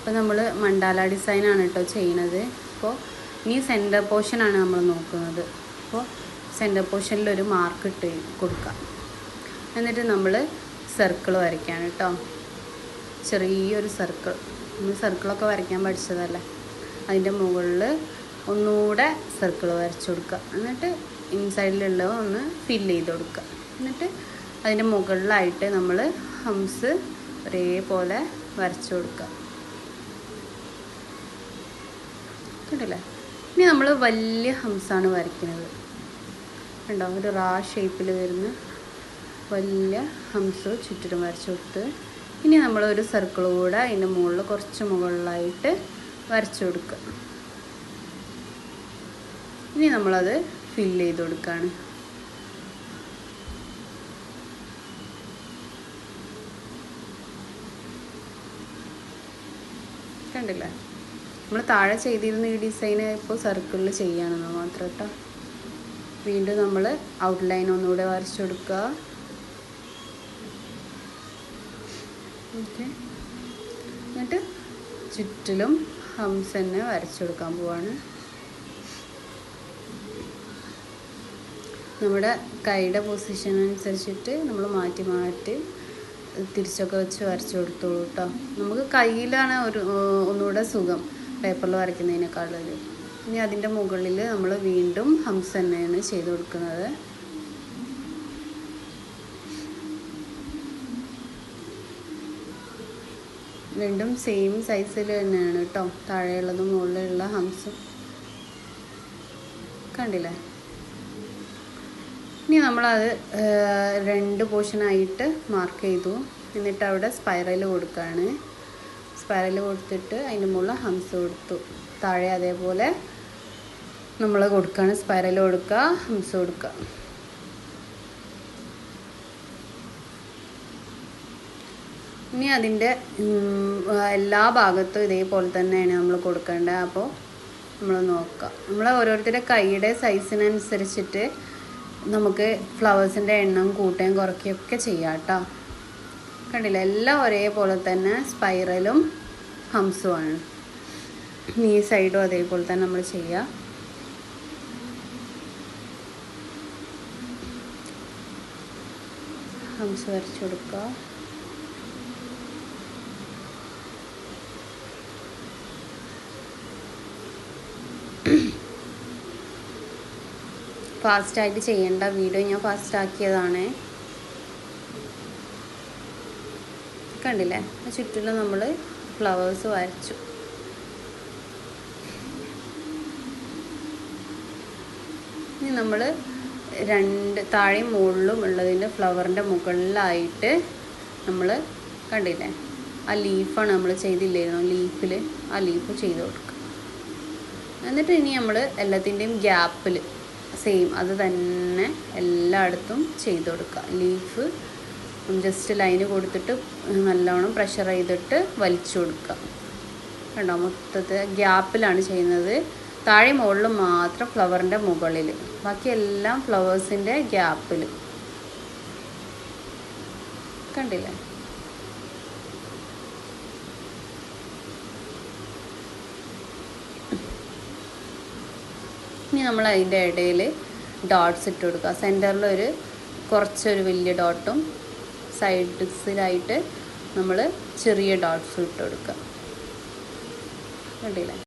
അപ്പോൾ നമ്മൾ മണ്ടാല ഡിസൈനാണ് കേട്ടോ ചെയ്യണത്. അപ്പോൾ ഇനി സെൻറ്റർ പോർഷനാണ് നമ്മൾ നോക്കുന്നത്. അപ്പോൾ സെൻറ്റർ പോർഷനിലൊരു മാർക്ക് ഇട്ട് കൊടുക്കാം. എന്നിട്ട് നമ്മൾ സർക്കിൾ വരയ്ക്കാൻ കേട്ടോ. ചെറിയൊരു സർക്കിൾ, നമ്മൾ സർക്കിളൊക്കെ വരയ്ക്കാൻ പഠിച്ചതല്ലേ, അതിൻ്റെ മുകളിൽ ഒന്നുകൂടെ സർക്കിൾ വരച്ചു കൊടുക്കുക. എന്നിട്ട് ഇൻസൈഡിലുള്ളത് ഒന്ന് ഫില്ല് ചെയ്ത് കൊടുക്കുക. എന്നിട്ട് അതിൻ്റെ മുകളിലായിട്ട് നമ്മൾ ഹംസ് ഒരേപോലെ വരച്ചു കൊടുക്കുക. കണ്ടില്ലേ? ഇനി നമ്മൾ വലിയ ഹംസാണ് വരയ്ക്കുന്നത്. കണ്ടോ? ഒരു റാ ഷേപ്പിൽ വരുന്ന വലിയ ഹംസ് ചുറ്റിലും വരച്ചു കൊടുത്ത് ഇനി നമ്മളൊരു സർക്കിൾ കൂടെ അതിൻ്റെ മുകളിൽ കുറച്ച് മുകളിലായിട്ട് വരച്ചു കൊടുക്കുക. ഇനി നമ്മളത് ഫില്ല് ചെയ്ത് കൊടുക്കുകയാണ്. കണ്ടില്ലേ? നമ്മൾ താഴെ ചെയ്തിരുന്ന ഈ ഡിസൈന് ഇപ്പോൾ സർക്കിളിൽ ചെയ്യാനെന്ന് മാത്രം കേട്ടോ. വീണ്ടും നമ്മൾ ഔട്ട്ലൈൻ ഒന്നുകൂടെ വരച്ചു കൊടുക്കുക. ഓക്കെ, എന്നിട്ട് ചുറ്റിലും ഹംസ് തന്നെ വരച്ചു കൊടുക്കാൻ പോവാണ്. നമ്മുടെ കൈയുടെ പൊസിഷൻ അനുസരിച്ചിട്ട് നമ്മൾ മാറ്റി മാറ്റി തിരിച്ചൊക്കെ വെച്ച് വരച്ചു കൊടുത്തോളൂ കേട്ടോ. നമുക്ക് കയ്യിലാണ് ഒന്നുകൂടെ സുഖം പേപ്പറിൽ വരയ്ക്കുന്നതിനേക്കാളും. ഇനി അതിൻ്റെ മുകളിൽ നമ്മൾ വീണ്ടും ഹംസ് തന്നെയാണ് ചെയ്ത് കൊടുക്കുന്നത്. വീണ്ടും സെയിം സൈസിൽ തന്നെയാണ് കേട്ടോ താഴെയുള്ളതും മുകളിലുള്ള ഹംസും. കണ്ടില്ലേ? ഇനി നമ്മളത് 2 പോർഷനായിട്ട് മാർക്ക് ചെയ്തു. എന്നിട്ട് അവിടെ സ്പൈറൽ കൊടുക്കുകയാണ്. സ്പൈറൽ കൊടുത്തിട്ട് അതിൻ്റെ മുകളിൽ ഹംസ് കൊടുത്തു. താഴെ അതേപോലെ നമ്മൾ കൊടുക്കുകയാണ്. സ്പൈറൽ കൊടുക്കുക, ഹംസ് കൊടുക്കുക. ഇനി അതിൻ്റെ എല്ലാ ഭാഗത്തും ഇതേപോലെ തന്നെയാണ് നമ്മൾ കൊടുക്കേണ്ടത്. അപ്പോൾ നമ്മൾ നോക്കുക, നമ്മൾ ഓരോരുത്തരുടെ കൈയുടെ സൈസിനനുസരിച്ചിട്ട് നമുക്ക് ഫ്ലവേഴ്സിൻ്റെ എണ്ണം കൂട്ടുകയും കുറയ്ക്കുകയൊക്കെ ചെയ്യാം കേട്ടോ. കണ്ടില്ല? എല്ലാം ഒരേപോലെ തന്നെ സ്പൈറലും ഹംസുമാണ്. ഈ സൈഡും അതേപോലെ തന്നെ നമ്മൾ ചെയ്യുക. ഹംസ് വരച്ചു കൊടുക്കുക. ഫാസ്റ്റായിട്ട് ചെയ്യേണ്ട, വീഡിയോ ഞാൻ ഫാസ്റ്റാക്കിയതാണ്. കണ്ടില്ലേ? ചുറ്റിലും നമ്മൾ ഫ്ലവേഴ്സ് വരച്ചു. ഇനി നമ്മൾ 2 താഴെയും മുകളിലും ഉള്ളതിൻ്റെ ഫ്ലവറിൻ്റെ മുകളിലായിട്ട് നമ്മൾ കണ്ടില്ലേ, ആ ലീഫാണ് നമ്മൾ ചെയ്തില്ലായിരുന്നു, ലീഫിൽ ആ ലീഫ് ചെയ്ത് കൊടുക്കുക. എന്നിട്ട് ഇനി നമ്മൾ എല്ലാത്തിൻ്റെയും ഗ്യാപ്പിൽ സെയിം അത് തന്നെ എല്ലായിടത്തും ചെയ്ത് കൊടുക്കുക. ലീഫ് ജസ്റ്റ് ലൈന് കൊടുത്തിട്ട് നല്ലോണം പ്രഷർ ചെയ്തിട്ട് വലിച്ചു കൊടുക്കുക. കണ്ടോ? മൊത്തത്തിൽ ഗ്യാപ്പിലാണ് ചെയ്യുന്നത്. താഴെ മുകളിൽ മാത്രം ഫ്ലവറിൻ്റെ മുകളിൽ, ബാക്കിയെല്ലാം ഫ്ലവേഴ്സിൻ്റെ ഗ്യാപ്പിൽ. കണ്ടില്ലേ? ഇനി നമ്മൾ അതിൻ്റെ ഇടയിൽ ഡോട്ട്സ് ഇട്ട് കൊടുക്കുക. സെൻറ്ററിൽ കുറച്ചൊരു വലിയ ഡോട്ടും സൈഡ്സിലായിട്ട് നമ്മൾ ചെറിയ ഡോട്ട്സ് ഇട്ട് കൊടുക്കുക. കണ്ടില്ലേ?